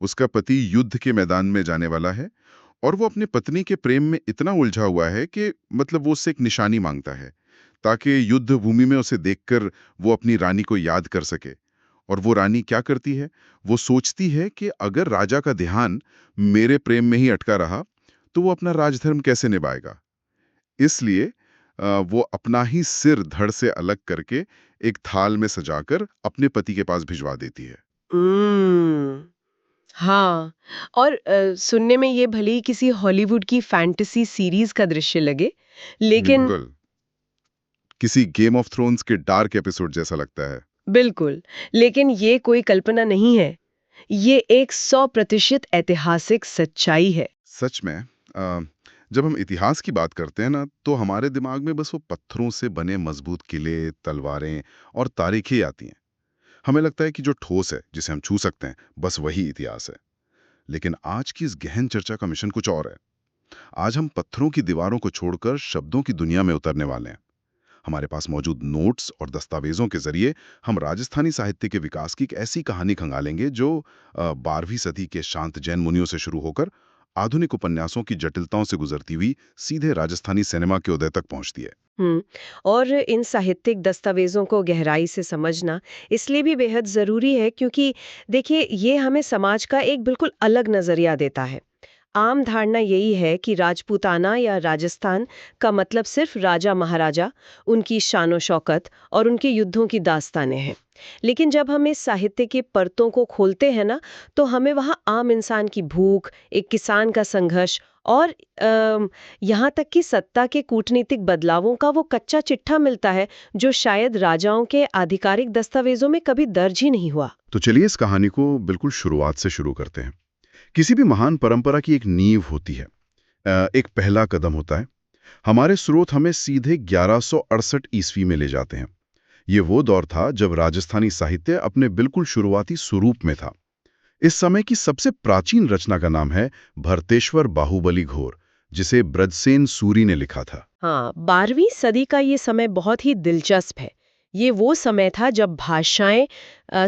उसका पति युद्ध के मैदान में जाने वाला है और वो अपनी पत्नी के प्रेम में इतना उलझा हुआ है कि मतलब वो उससे एक निशानी मांगता है ताकि युद्ध भूमि में उसे देखकर वो अपनी रानी को याद कर सके। और वो रानी क्या करती है? वो सोचती है कि अगर राजा का ध्यान मेरे प्रेम में ही अटका रहा, तो वो अपना राजधर्म कैसे निभाएगा? इसलिए वो अपना ही सिर धड़ से अलग करके एक थाल में सजाकर अपने पति के पास भिजवा देती है। हम्म। हाँ। और सुनने में ये भले ही किसी हॉलीवुड की फैंटेसी सीरीज का दृश्य लगे, लेकिन बिल्कुल, किसी गेम ऑफ थ्रोन्स के डार्क एपिसोड जैसा लगता है। बिल्कुल, लेकिन ये कोई कल्पना नहीं है। ये एक 100% ऐतिहासिक सच्चाई है। सच में जब हम इतिहास की बात करते हैं ना, तो हमारे दिमाग में बस वो पत्थरों से बने मजबूत किले, तलवारें और तारीखें आती हैं। हमें लगता है कि जो ठोस है, जिसे हम छू सकते हैं, बस वही इतिहास है। लेकिन आज की इस गहन चर्चा का मिशन कुछ और है। आज हम पत्थरों की दीवारों को छोड़कर शब्दों की दुनिया में उतरने वाले हैं। हमारे पास मौजूद नोट्स और दस्तावेजों के जरिए हम राजस्थानी साहित्य के विकास की एक ऐसी कहानी खंगालेंगे जो 12वीं सदी के शांत जैन मुनियों से शुरू होकर आधुनिक उपन्यासों की जटिलताओं से गुजरती हुई सीधे राजस्थानी सिनेमा के उदय तक पहुंचती है। हम्म। और इन साहित्यिक दस्तावेजों को गहराई से समझना इसलिए भी बेहद जरूरी है क्योंकि देखिए ये हमें समाज का एक बिल्कुल अलग नजरिया देता है। आम धारणा यही है कि राजपूताना या राजस्थान का मतलब सिर्फ राजा महाराजा, उनकी शानो शौकत और उनके युद्धों की दास्तानें हैं। लेकिन जब हम इस साहित्य के परतों को खोलते हैं ना, तो हमें वहाँ आम इंसान की भूख, एक किसान का संघर्ष और यहाँ तक कि सत्ता के कूटनीतिक बदलावों का वो कच्चा चिट्ठा मिलता है जो शायद राजाओं के आधिकारिक दस्तावेजों में कभी दर्ज ही नहीं हुआ। तो चलिए इस कहानी को बिल्कुल शुरुआत से शुरू करते हैं। किसी भी महान परंपरा की एक नींव होती है, एक पहला कदम होता है। हमारे स्रोत हमें सीधे 1168 ईस्वी में ले जाते हैं। ये वो दौर था जब राजस्थानी साहित्य अपने बिल्कुल शुरुआती स्वरूप में था। इस समय की सबसे प्राचीन रचना का नाम है भरतेश्वर बाहुबली घोर, जिसे ब्रजसेन सूरी ने लिखा था। हाँ, 12वीं सदी का ये समय बहुत ही दिलचस्प है। ये वो समय था जब भाषाएं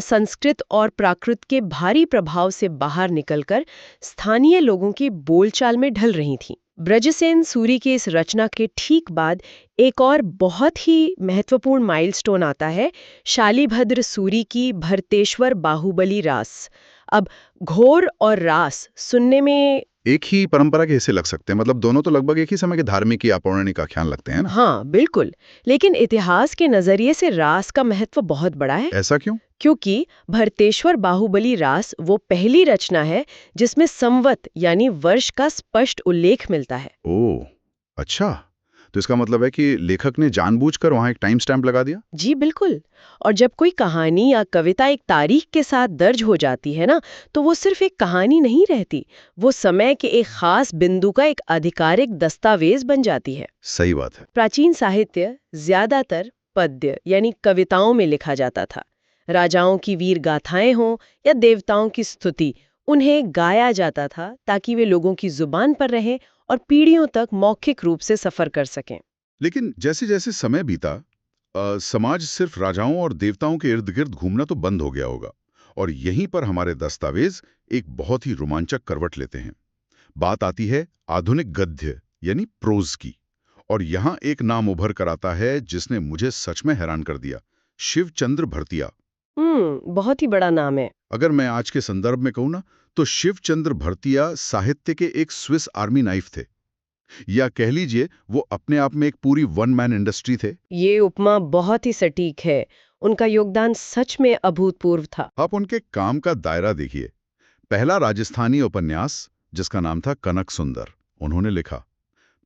संस्कृत और प्राकृत के भारी प्रभाव से बाहर निकलकर स्थानीय लोगों की बोलचाल में ढल रही थीं। ब्रजसेन सूरी की इस रचना के ठीक बाद एक और बहुत ही महत्वपूर्ण माइलस्टोन आता है, शालीभद्र सूरी की भरतेश्वर बाहुबली रास। अब घोर और रास सुनने में एक ही परंपरा के हिस्से लग सकते हैं, मतलब दोनों तो लगभग एक ही समय के धार्मिक या पौराणिक आख्यान लगते हैं ना। हाँ, बिल्कुल। लेकिन इतिहास के नजरिए से रास का महत्व बहुत बड़ा है, ऐसा क्यों? क्योंकि भरतेश्वर बाहुबली रास वो पहली रचना है जिसमें संवत यानी वर्ष का स्पष्ट उल्लेख मिलता है। ओह, अच्छा। तो इसका मतलब है कि लेखक ने जानबूझकर वहां एक टाइम स्टैंप लगा दिया। जी बिल्कुल। और जब कोई कहानी या कविता एक तारीख के साथ दर्ज हो जाती है ना, तो वो सिर्फ एक कहानी नहीं रहती, वो समय के एक खास बिंदु का एक आधिकारिक दस्तावेज बन जाती है। सही बात है। प्राचीन साहित्य ज्यादातर पद्य यानी कविताओं में लिखा जाता था। राजाओं की वीर गाथाएं हों या देवताओं की स्तुति, उन्हें गाया जाता था ताकि वे लोगों की जुबान पर रहें और पीढ़ियों तक मौखिक रूप से सफर कर सकें। लेकिन जैसे जैसे समय बीता, समाज सिर्फ राजाओं और देवताओं के इर्द गिर्द घूमना तो बंद हो गया होगा। और यहीं पर हमारे दस्तावेज एक बहुत ही रोमांचक करवट लेते हैं। बात आती है आधुनिक गद्य यानी प्रोज की। और यहाँ एक नाम उभर कर आता है जिसने मुझे सच में हैरान कर दिया। शिवचंद्र भरतिया। बहुत ही बड़ा नाम है। अगर मैं आज के संदर्भ में कहूँ ना, तो शिवचंद्र भरतिया साहित्य के एक स्विस आर्मी नाइफ थे। या कह लीजिए वो अपने आप में एक पूरी वन मैन इंडस्ट्री थे। ये उपमा बहुत ही सटीक है। उनका योगदान सच में अभूतपूर्व था। आप उनके काम का दायरा देखिए। पहला राजस्थानी उपन्यास, जिसका नाम था कनक सुंदर, उन्होंने लिखा।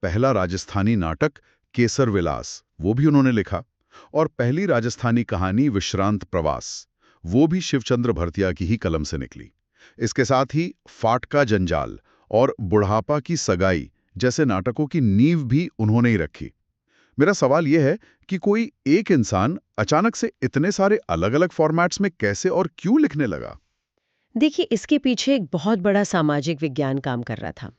पहला राजस्थानी नाटक केसर विलास, वो भी उन्होंने लिखा। और पहली राजस्थानी कहानी विश्रांत प्रवास, वो भी शिवचंद्र भरतिया की ही कलम से निकली। इसके साथ ही फाटका जंजाल और बुढ़ापा की सगाई जैसे नाटकों की नींव भी उन्होंने ही रखी। मेरा सवाल यह है कि कोई एक इंसान अचानक से इतने सारे अलग-अलग फॉर्मेट्स में कैसे और क्यों लिखने लगा? देखिए, इसके पीछे एक बहुत बड़ा सामाजिक विज्ञान काम कर रहा था।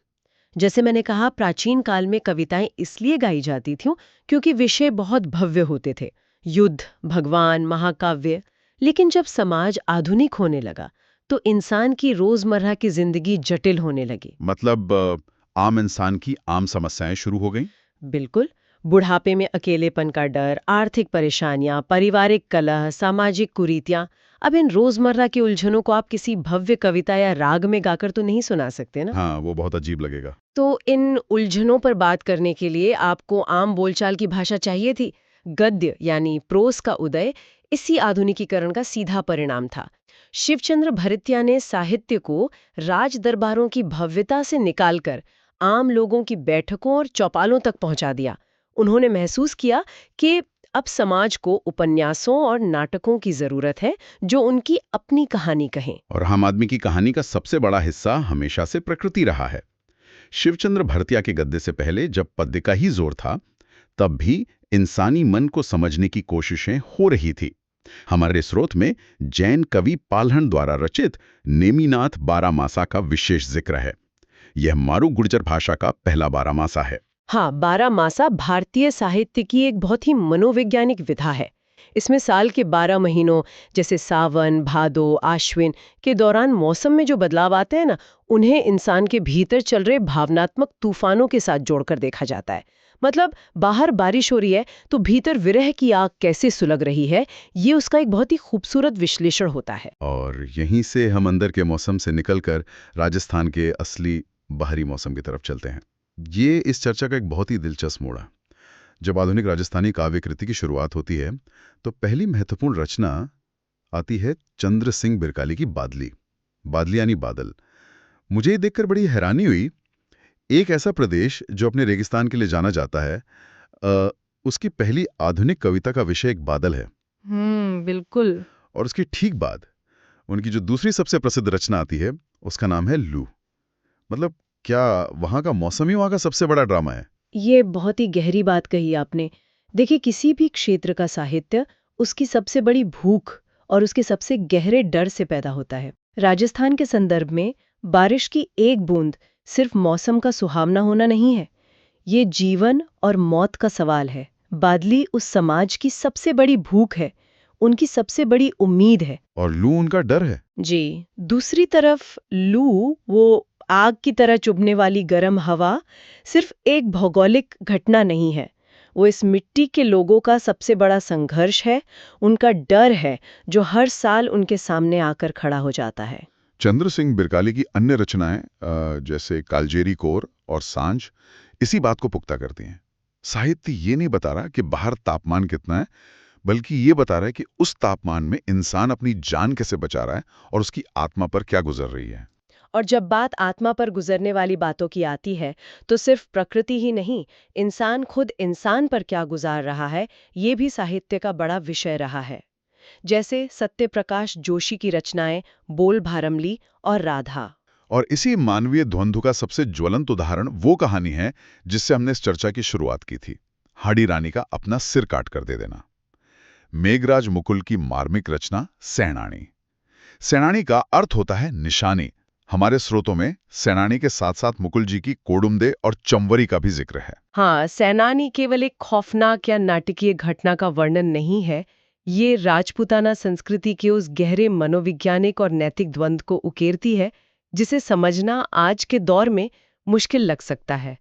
जैसे मैंने कहा, प्राचीन काल में कविताएं इसलिए गाई जाती थीं क्योंकि विषय बहुत भव्य होते थे, युद्ध, भगवान, महाकाव्य। लेकिन जब समाज आधुनिक होने लगा तो इंसान की रोजमर्रा की जिंदगी जटिल होने लगी। मतलब आम इंसान की आम समस्याएं शुरू हो गईं। बिल्कुल। बुढ़ापे में अकेलेपन का डर, आर्थिक परेशानियां, पारिवारिक कलह, सामाजिक कुरीतियां। अब इन रोजमर्रा की उलझनों को आप किसी भव्य कविता या राग में गाकर तो नहीं सुना सकते ना। हाँ, वो बहुत अजीब लगेगा। तो इन उलझनों पर बात करने के लिए आपको आम बोलचाल की भाषा चाहिए थी। गद्य यानी प्रोस का उदय इसी आधुनिकीकरण का सीधा परिणाम था। शिवचंद्र भरतिया ने साहित्य को राज दरबारों की भव्यता से निकालकर आम लोगों की बैठकों और चौपालों तक पहुंचा दिया। उन्होंने महसूस किया कि अब समाज को उपन्यासों और नाटकों की जरूरत है जो उनकी अपनी कहानी कहें। और आम आदमी की कहानी का सबसे बड़ा हिस्सा हमेशा से प्रकृति रहा है। शिवचंद्र भरतिया के गद्य से पहले जब पद्य का ही जोर था, तब भी इंसानी मन को समझने की कोशिशें हो रही थी। हमारे स्रोत में जैन कवि पाल्हण द्वारा रचित नेमिनाथ बारामासा का विशेष जिक्र है। यह मारू गुर्जर भाषा का पहला बारामासा है। हाँ, बारहमासा भारतीय साहित्य की एक बहुत ही मनोवैज्ञानिक विधा है। इसमें साल के 12 महीनों जैसे सावन, भादो, आश्विन के दौरान मौसम में जो बदलाव आते हैं ना, उन्हें इंसान के भीतर चल रहे भावनात्मक तूफानों के साथ जोड़कर देखा जाता है। मतलब बाहर बारिश हो रही है तो भीतर विरह की आग कैसे सुलग रही है, ये उसका एक बहुत ही खूबसूरत विश्लेषण होता है। और यहीं से हम अंदर के मौसम से निकलकर राजस्थान के असली बाहरी मौसम की तरफ चलते हैं। ये इस चर्चा का एक बहुत ही दिलचस्प मोड़ है। जब आधुनिक राजस्थानी काव्य कृति की शुरुआत होती है, तो पहली महत्वपूर्ण रचना आती है चंद्र सिंह बिरकाली की बादली। बादली यानी बादल। मुझे ये देखकर बड़ी हैरानी हुई। एक ऐसा प्रदेश जो अपने रेगिस्तान के लिए जाना जाता है, उसकी पहली आधुनिक कविता का विषय एक बादल है। बिल्कुल। और उसकी ठीक बाद उनकी जो दूसरी सबसे प्रसिद्ध रचना आती है, उसका नाम है लू। मतलब क्या वहां का मौसम ही वहां का सबसे बड़ा ड्रामा है? ये बहुत ही गहरी बात कही आपने। देखिए, किसी भी क्षेत्र का साहित्य उसकी सबसे बड़ी भूख और उसके सबसे गहरे डर से पैदा होता है। राजस्थान के संदर्भ में बारिश की एक बूंद सिर्फ मौसम का सुहावना होना नहीं है, ये जीवन और मौत का सवाल है। बादली उस समाज की सबसे बड़ी भूख है, उनकी सबसे बड़ी उम्मीद है। और लू उनका डर है। जी। दूसरी तरफ लू, वो आग की तरह चुभने वाली गर्म हवा, सिर्फ एक भौगोलिक घटना नहीं है। वो इस मिट्टी के लोगों का सबसे बड़ा संघर्ष है, उनका डर है जो हर साल उनके सामने आकर खड़ा हो जाता है। चंद्र सिंह बिरकाली की अन्य रचनाएं जैसे कालजेरी कोर और सांझ इसी बात को पुख्ता करती हैं। साहित्य ये नहीं बता रहा कि बाहर तापमान कितना है, बल्कि ये बता रहा है कि उस तापमान में इंसान अपनी जान कैसे बचा रहा है और उसकी आत्मा पर क्या गुजर रही है। और जब बात आत्मा पर गुजरने वाली बातों की आती है, तो सिर्फ प्रकृति ही नहीं, इंसान खुद इंसान पर क्या गुजार रहा है, ये भी साहित्य का बड़ा विषय रहा है। जैसे सत्यप्रकाश जोशी की रचनाएं बोल भारमली और राधा। और इसी मानवीय द्वंद्व का सबसे ज्वलंत उदाहरण वो कहानी है जिससे हमने इस चर्चा की शुरुआत की थी, हाड़ी रानी का अपना सिर काट कर दे देना। मेघराज मुकुल की मार्मिक रचना सैनानी। सैनानी का अर्थ होता है निशानी। हमारे स्रोतों में सैनानी के साथ साथ मुकुल जी की कोडुमदे और चंवरी का भी जिक्र है। हाँ, सैनानी केवल एक खौफनाक या नाटकीय घटना का वर्णन नहीं है, ये राजपूताना संस्कृति के उस गहरे मनोवैज्ञानिक और नैतिक द्वंद्व को उकेरती है जिसे समझना आज के दौर में मुश्किल लग सकता है।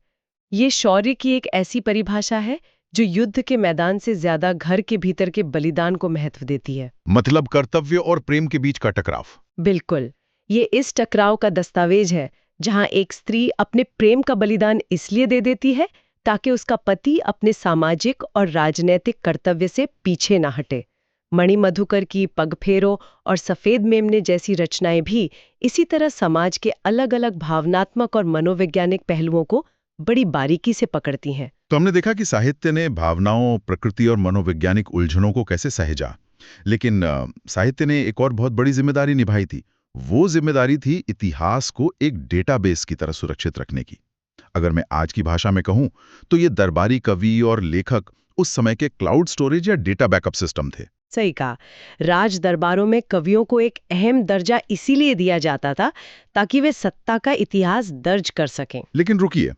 ये शौर्य की एक ऐसी परिभाषा है जो युद्ध के मैदान से ज्यादा घर के भीतर के बलिदान को महत्व देती है। मतलब कर्तव्य और प्रेम के बीच का टकराव। बिल्कुल। ये इस टकराव का दस्तावेज है जहां एक स्त्री अपने प्रेम का बलिदान इसलिए दे देती है ताकि उसका पति अपने सामाजिक और राजनैतिक कर्तव्य से पीछे ना हटे। मणिमधुकर की पगफेरो और सफेद मेमने जैसी रचनाएं भी इसी तरह समाज के अलग अलग भावनात्मक और मनोवैज्ञानिक पहलुओं को बड़ी बारीकी से पकड़ती हैं। तो हमने देखा कि साहित्य ने भावनाओं, प्रकृति और मनोवैज्ञानिक उलझनों को कैसे सहेजा, लेकिन साहित्य ने एक और बहुत बड़ी जिम्मेदारी निभाई थी। वो जिम्मेदारी थी इतिहास को एक डेटाबेस की तरह सुरक्षित रखने की। अगर मैं आज की भाषा में कहूं, तो ये दरबारी कवि और लेखक उस समय के क्लाउड स्टोरेज या डेटा बैकअप सिस्टम थे। सही कहा। राज दरबारों में कवियों को एक अहम दर्जा इसीलिए दिया जाता था ताकि वे सत्ता का इतिहास दर्ज कर सकें। लेकिन रुकिए,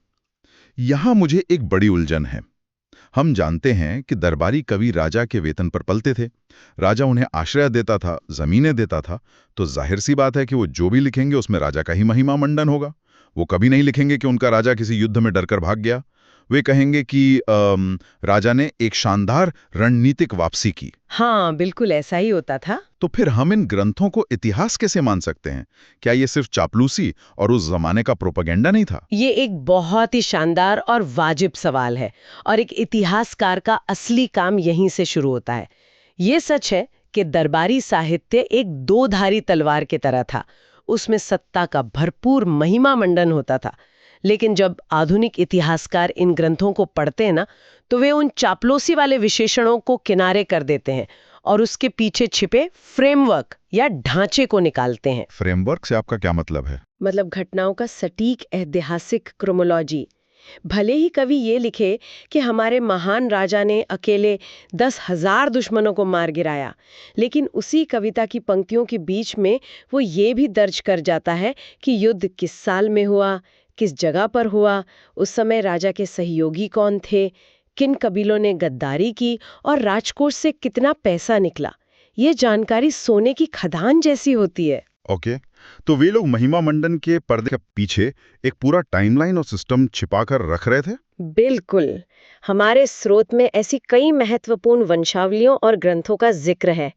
यहां मुझे एक बड़ी उलझन है। हम जानते हैं कि दरबारी कवि राजा के वेतन पर पलते थे। राजा उन्हें आश्रय देता था, जमीनें देता था, तो जाहिर सी बात है कि वो जो भी लिखेंगे उसमें राजा का ही महिमा मंडन होगा। वो कभी नहीं लिखेंगे कि उनका राजा किसी युद्ध में डरकर भाग गया। वे कहेंगे कि राजा ने एक शानदार रणनीतिक वापसी की। हाँ, बिल्कुल ऐसा ही होता था। तो फिर हम इन ग्रंथों को इतिहास कैसे मान सकते हैं? क्या ये सिर्फ चापलूसी और उस जमाने का प्रोपेगेंडा नहीं था? ये एक बहुत ही शानदार और वाजिब सवाल है और एक इतिहासकार का असली काम यहीं से शुरू होता है। ये सच है कि दरबारी साहित्य एक दो-धारी तलवार की तरह था। उसमें सत्ता का भरपूर महिमा मंडन होता था। लेकिन जब आधुनिक इतिहासकार इन ग्रंथों को पढ़ते हैं ना, तो वे उन चापलूसी वाले विशेषणों को किनारे कर देते हैं और उसके पीछे छिपे फ्रेमवर्क या ढांचे को निकालते हैं। फ्रेमवर्क से आपका क्या मतलब है? मतलब घटनाओं का सटीक ऐतिहासिक क्रोमोलॉजी। भले ही कवि ये लिखे कि हमारे महान राजा ने अकेले 10,000 दुश्मनों को मार गिराया, लेकिन उसी कविता की पंक्तियों के बीच में वो ये भी दर्ज कर जाता है कि युद्ध किस साल में हुआ, किस जगह पर हुआ, उस समय राजा के सहयोगी कौन थे, किन कबीलों ने गद्दारी की और राजकोष से कितना पैसा निकला। ये जानकारी सोने की खदान जैसी होती है। ओके। तो वे लोग महिमा मंडन के पर्दे के पीछे एक पूरा टाइमलाइन और सिस्टम छिपाकर रख रहे थे? बिल्कुल। हमारे स्रोत में ऐसी कई महत्वपूर्ण वंशावलियों और ग्रंथों का जिक्र है,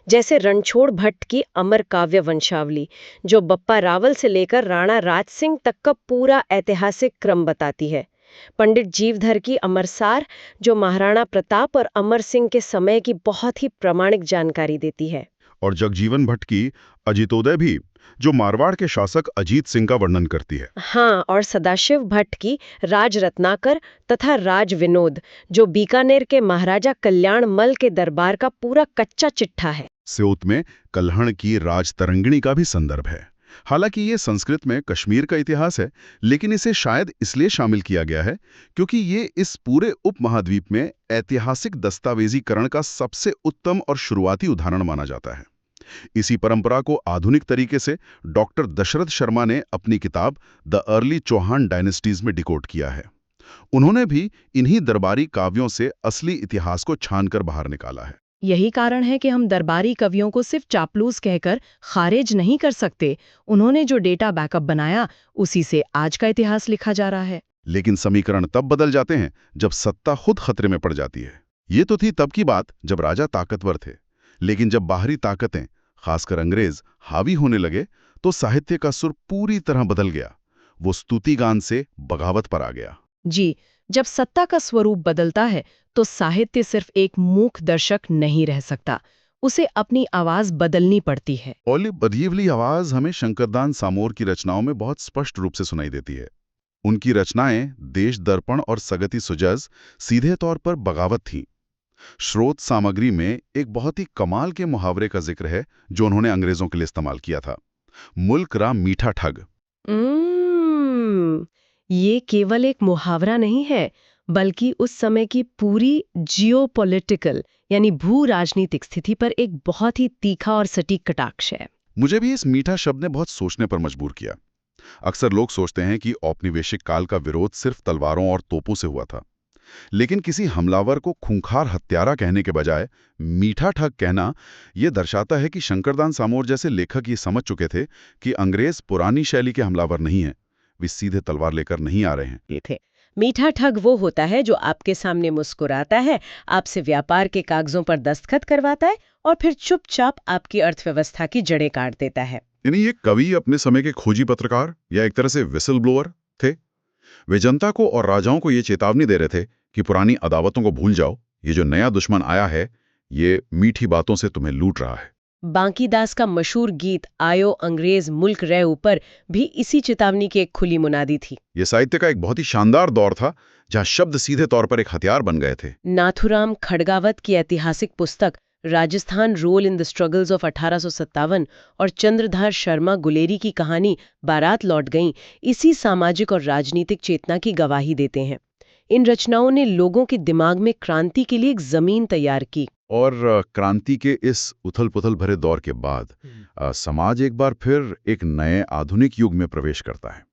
जैसे रणछोड़ भट्ट की अमर काव्य वंशावली, जो बप्पा रावल से लेकर राणा राज सिंह तक का पूरा ऐतिहासिक क्रम बताती है। पंडित जीवधर की अमरसार, जो महाराणा प्रताप और अमर सिंह के समय की बहुत ही प्रामाणिक जानकारी देती है। और जगजीवन भट्ट की अजितोदय भी, जो मारवाड़ के शासक अजीत सिंह का वर्णन करती है। हाँ, और सदाशिव भट्ट की राज रत्नाकर तथा राज विनोद, जो बीकानेर के महाराजा कल्याण मल के दरबार का पूरा कच्चा चिट्ठा है। स्योत में कल्हण की राज तरंगिणी का भी संदर्भ है। हालांकि ये संस्कृत में कश्मीर का इतिहास है, लेकिन इसे शायद इसलिए शामिल किया गया है क्योंकि ये इस पूरे उपमहाद्वीप में ऐतिहासिक दस्तावेजीकरण का सबसे उत्तम और शुरुआती उदाहरण माना जाता है। इसी परंपरा को आधुनिक तरीके से डॉक्टर दशरथ शर्मा ने अपनी किताब द अर्ली चौहान डायनेस्टीज में डिकोड किया है। उन्होंने भी इन्हीं दरबारी काव्यों से असली इतिहास को छानकर बाहर निकाला है। यही कारण है कि हम दरबारी कवियों को सिर्फ चापलूस कहकर खारिज नहीं कर सकते। उन्होंने जो डेटा बैकअप बनाया, उसी से आज का इतिहास लिखा जा रहा है। लेकिन समीकरण तब बदल जाते हैं जब सत्ता खुद खतरे में पड़ जाती है। ये तो थी तब की बात जब राजा ताकतवर थे, लेकिन जब बाहरी ताकतें, खासकर अंग्रेज, हावी होने लगे तो साहित्य का सुर पूरी तरह बदल गया। वो स्तुति गान से बगावत पर आ गया। जी, जब सत्ता का स्वरूप बदलता है तो साहित्य सिर्फ एक मूक दर्शक नहीं रह सकता, उसे अपनी आवाज बदलनी पड़ती है। और ये बदीवली आवाज हमें शंकरदान सामोर की रचनाओं में बहुत स्पष्ट रूप से सुनाई देती है। उनकी रचनाएं देश दर्पण और सगति सुजस सीधे तौर पर बगावत थीं। स्रोत सामग्री में एक बहुत ही कमाल के मुहावरे का जिक्र है जो उन्होंने अंग्रेजों के लिए इस्तेमाल किया था। मुल्क रा मीठा ठग। ये केवल एक मुहावरा नहीं है, बल्कि उस समय की पूरी जियोपॉलिटिकल यानी भू राजनीतिक स्थिति पर एक बहुत ही तीखा और सटीक कटाक्ष है। मुझे भी इस मीठा शब्द ने बहुत सोचने पर मजबूर किया। अक्सर लोग सोचते हैं कि औपनिवेशिक काल का विरोध सिर्फ तलवारों और तोपों से हुआ था, लेकिन किसी हमलावर को खूंखार हत्यारा कहने के बजाय मीठा ठग कहना यह दर्शाता है कि शंकरदान सामोर जैसे लेखक ये समझ चुके थे कि अंग्रेज पुरानी शैली के हमलावर नहीं हैं, वे सीधे तलवार लेकर नहीं आ रहे हैं। ये थे। मीठा ठग वो होता है जो आपके सामने मुस्कुराता है, आपसे व्यापार के कागजों पर दस्तखत करवाता है और फिर चुपचाप आपकी अर्थव्यवस्था की जड़ें काट देता है। यानी ये कवि अपने समय के खोजी पत्रकार या एक तरह से विसल ब्लोअर थे। वे जनता को और राजाओं को ये चेतावनी दे रहे थे कि पुरानी अदावतों को भूल जाओ, ये जो नया दुश्मन आया है ये मीठी बातों से तुम्हें लूट रहा है। बांकीदास का मशहूर गीत आयो अंग्रेज मुल्क रह ऊपर भी इसी चेतावनी की एक खुली मुनादी थी। ये साहित्य का एक बहुत ही शानदार दौर था जहां शब्द सीधे तौर पर एक हथियार बन गए थे। नाथुराम खड़गावत की ऐतिहासिक पुस्तक Rajasthan role in the struggles of 1857 और चंद्रधार शर्मा गुलेरी की कहानी बारात लौट गईं इसी सामाजिक और राजनीतिक चेतना की गवाही देते हैं। इन रचनाओं ने लोगों के दिमाग में क्रांति के लिए एक जमीन तैयार की। और क्रांति के इस उथल पुथल भरे दौर के बाद समाज एक बार फिर एक नए आधुनिक युग में प्रवेश करता है।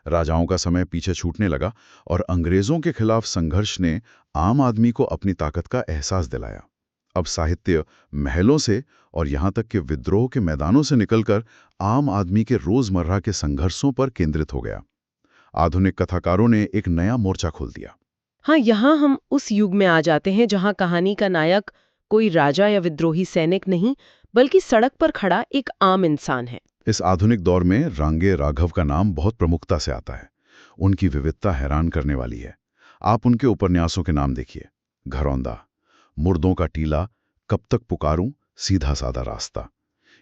राजाओं का समय पीछे छूटने लगा और अंग्रेजों के खिलाफ संघर्ष ने आम आदमी को अपनी ताकत का एहसास दिलाया। अब साहित्य महलों से और यहाँ तक कि विद्रोह के मैदानों से निकलकर आम आदमी के रोजमर्रा के संघर्षों पर केंद्रित हो गया। आधुनिक कथाकारों ने एक नया मोर्चा खोल दिया। हाँ, यहाँ हम उस युग में आ जाते हैं जहाँ कहानी का नायक कोई राजा या विद्रोही सैनिक नहीं, बल्कि सड़क पर खड़ा एक आम इंसान है। इस आधुनिक दौर में रांगे राघव का नाम बहुत प्रमुखता से आता है। उनकी विविधता हैरान करने वाली है। आप उनके उपन्यासों के नाम देखिए। घरौंदा, मुर्दों का टीला, कब तक पुकारूं, सीधा साधा रास्ता।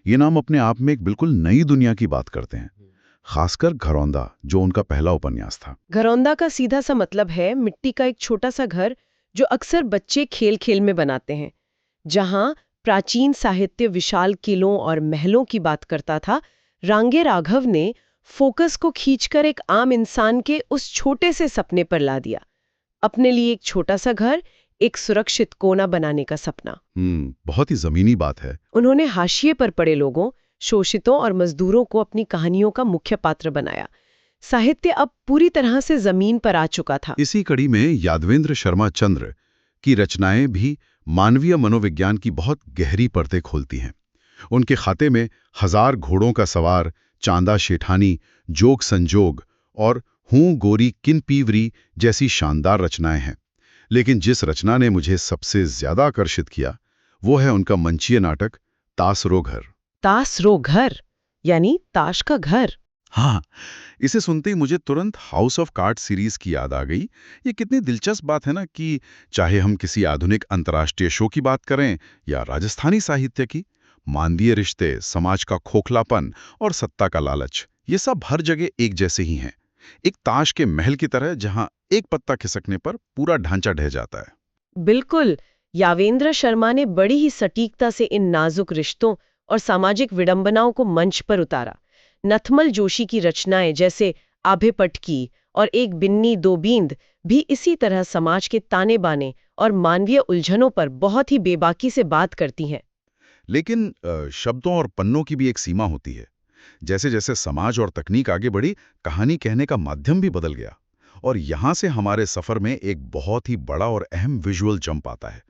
ये नाम अपने आप में एक बिल्कुल नई दुनिया की बात करते हैं। खासकर घरौंदा, जो उनका पहला उपन्यास था। घरौंदा का सीधा सा मतलब है मिट्टी का एक छोटा सा घर जो अक्सर बच्चे खेल खेल में बनाते हैं। जहाँ प्राचीन साहित्य विशाल किलों और महलों की बात करता था, रांगे राघव ने फोकस को खींचकर एक आम इंसान के उस छोटे से सपने पर ला दिया। अपने लिए एक छोटा सा घर, एक सुरक्षित कोना बनाने का सपना। बहुत ही जमीनी बात है। उन्होंने हाशिए पर पड़े लोगों, शोषितों और मजदूरों को अपनी कहानियों का मुख्य पात्र बनाया। साहित्य अब पूरी तरह से जमीन पर आ चुका था। इसी कड़ी में यादवेंद्र शर्मा चंद्र की रचनाएं भी मानवीय मनोविज्ञान की बहुत गहरी परतें खोलती हैं। उनके खाते में हजार घोड़ों का सवार, चांदा शेठानी, जोग संजोग और हूं गोरी किन पीवरी जैसी शानदार रचनाएं हैं। लेकिन जिस रचना ने मुझे सबसे ज्यादा आकर्षित किया वो है उनका मंचीय नाटक तासरो घर। तासरो घर यानी ताश का घर। हाँ, इसे सुनते ही मुझे तुरंत हाउस ऑफ कार्ड्स सीरीज की याद आ गई। ये कितनी दिलचस्प बात है ना कि चाहे हम किसी आधुनिक अंतर्राष्ट्रीय शो की बात करें या राजस्थानी साहित्य की, मानवीय रिश्ते, समाज का खोखलापन और सत्ता का लालच, ये सब हर जगह एक जैसे ही हैं। एक ताश के महल की तरह जहां एक पत्ता खिसकने पर पूरा ढांचा ढह जाता है। बिल्कुल, यावेंद्र शर्मा ने बड़ी ही सटीकता से इन नाजुक रिश्तों और सामाजिक विडंबनाओं को मंच पर उतारा। नथमल जोशी की रचनाएं जैसे आभे पटकी और एक बिन्नी दो बींद भी इसी तरह समाज के ताने बाने और मानवीय उलझनों पर बहुत ही बेबाकी से बात करती हैं। लेकिन शब्दों और पन्नों की भी एक सीमा होती है। जैसे जैसे समाज और तकनीक आगे बढ़ी, कहानी कहने का माध्यम भी बदल गया। और यहां से हमारे सफर में एक बहुत ही बड़ा और अहम विजुअल जंप आता है।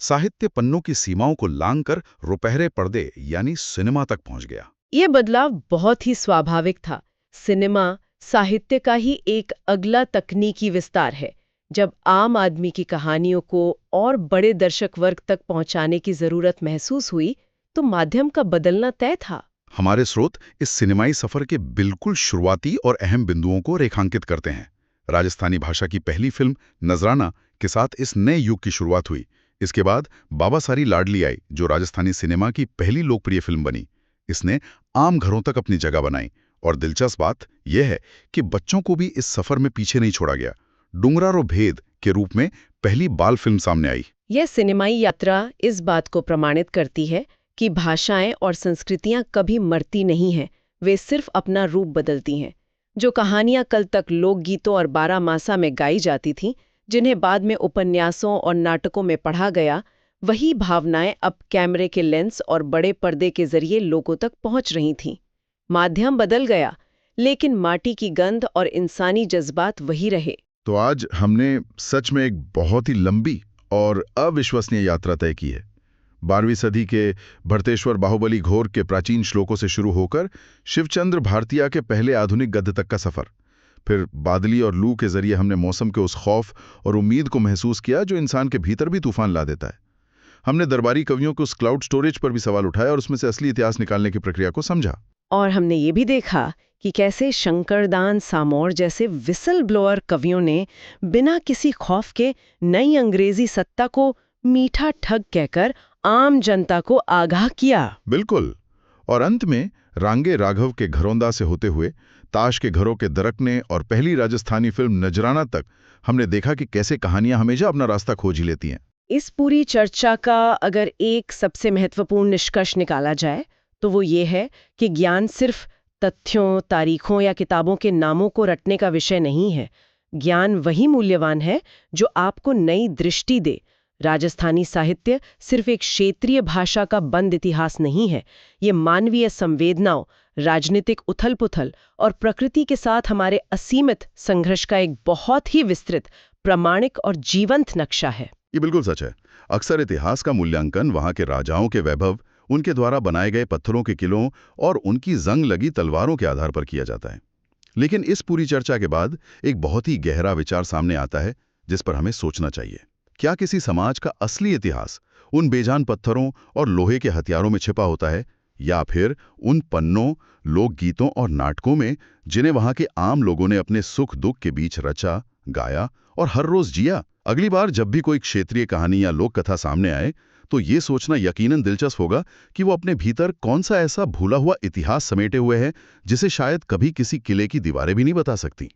साहित्य पन्नों की सीमाओं को लांघकर रुपहरे पर्दे यानी सिनेमा तक पहुंच गया। ये बदलाव बहुत ही स्वाभाविक था। सिनेमा साहित्य का ही एक अगला तकनीकी विस्तार है। जब आम आदमी की कहानियों को और बड़े दर्शक वर्ग तक पहुंचाने की जरूरत महसूस हुई, तो माध्यम का बदलना तय था। हमारे स्रोत इस सिनेमाई सफर के बिल्कुल शुरुआती और अहम बिंदुओं को रेखांकित करते हैं। राजस्थानी भाषा की पहली फिल्म नजराना के साथ इस नए युग की शुरुआत हुई। इसके बाद बाबा सारी लाडली आई, जो राजस्थानी सिनेमा की पहली लोकप्रिय फिल्म बनी। इसने आम घरों तक अपनी जगह बनाई। और दिलचस्प बात यह है कि बच्चों को भी इस सफर में पीछे नहीं छोड़ा गया। डुंगरारो भेद के रूप में पहली बाल फिल्म सामने आई। यह सिनेमाई यात्रा इस बात को प्रमाणित करती है कि भाषाएं और संस्कृतियां कभी मरती नहीं हैं, वे सिर्फ अपना रूप बदलती हैं। जो कहानियां कल तक लोकगीतों और बारामासा में गाई जाती थीं, जिन्हें बाद में उपन्यासों और नाटकों में पढ़ा गया, वही भावनाएं अब कैमरे के लेंस और बड़े पर्दे के जरिए लोगों तक पहुंच रही थीं। माध्यम बदल गया, लेकिन माटी की गंध और इंसानी जज्बात वही रहे। तो आज हमने सच में एक बहुत ही लंबी और अविश्वसनीय यात्रा तय की है। 12वीं सदी के भरतेश्वर बाहुबली घोर के प्राचीन श्लोकों से शुरू होकर शिवचंद्र भारतीया के पहले आधुनिक गद्य तक का सफर। फिर बादली और लू के जरिए हमने मौसम के उस खौफ और उम्मीद को महसूस किया जो इंसान के भीतर भी तूफान ला देता है। हमने दरबारी कवियों के उस क्लाउड स्टोरेज पर भी सवाल उठाया और उसमें से असली इतिहास निकालने की प्रक्रिया को समझा। और हमने ये भी देखा कि कैसे शंकरदान सामोर जैसे विसल ब्लोअर कवियों ने बिना किसी खौफ के नई अंग्रेजी सत्ता को मीठा ठग कहकर आम जनता को आगाह किया। बिल्कुल। और अंत में रांगे राघव के घरौंदा से होते हुए ताश के घरों के दरकने और पहली राजस्थानी फिल्म नजराना तक हमने देखा कि कैसे कहानियां हमेशा अपना रास्ता खोज ही लेती हैं। इस पूरी चर्चा का अगर एक सबसे महत्वपूर्ण निष्कर्ष निकाला जाए तो वो ये है कि ज्ञान सिर्फ तथ्यों, तारीखों या किताबों के नामों को रटने का विषय नहीं है। ज्ञान वही मूल्यवान है जो आपको नई दृष्टि दे। राजस्थानी साहित्य सिर्फ एक क्षेत्रीय भाषा का बंद इतिहास नहीं है, ये मानवीय संवेदनाओं, राजनीतिक उथल-पुथल और प्रकृति के साथ हमारे असीमित संघर्ष का एक बहुत ही विस्तृत, प्रामाणिक और जीवंत नक्शा है। ये बिल्कुल सच है। अक्सर इतिहास का मूल्यांकन वहाँ के राजाओं के वैभव, उनके द्वारा बनाए गए पत्थरों के किलों और उनकी जंग लगी तलवारों के आधार पर किया जाता है। लेकिन इस पूरी चर्चा के बाद एक बहुत ही गहरा विचार सामने आता है जिस पर हमें सोचना चाहिए। क्या किसी समाज का असली इतिहास उन बेजान पत्थरों और लोहे के हथियारों में छिपा होता है, या फिर उन पन्नों, लोकगीतों और नाटकों में जिन्हें वहाँ के आम लोगों ने अपने सुख दुख के बीच रचा, गाया और हर रोज जिया? अगली बार जब भी कोई क्षेत्रीय कहानी या लोक कथा सामने आए, तो ये सोचना यकीनन दिलचस्प होगा कि वो अपने भीतर कौन सा ऐसा भूला हुआ इतिहास समेटे हुए है जिसे शायद कभी किसी किले की दीवारें भी नहीं बता सकती।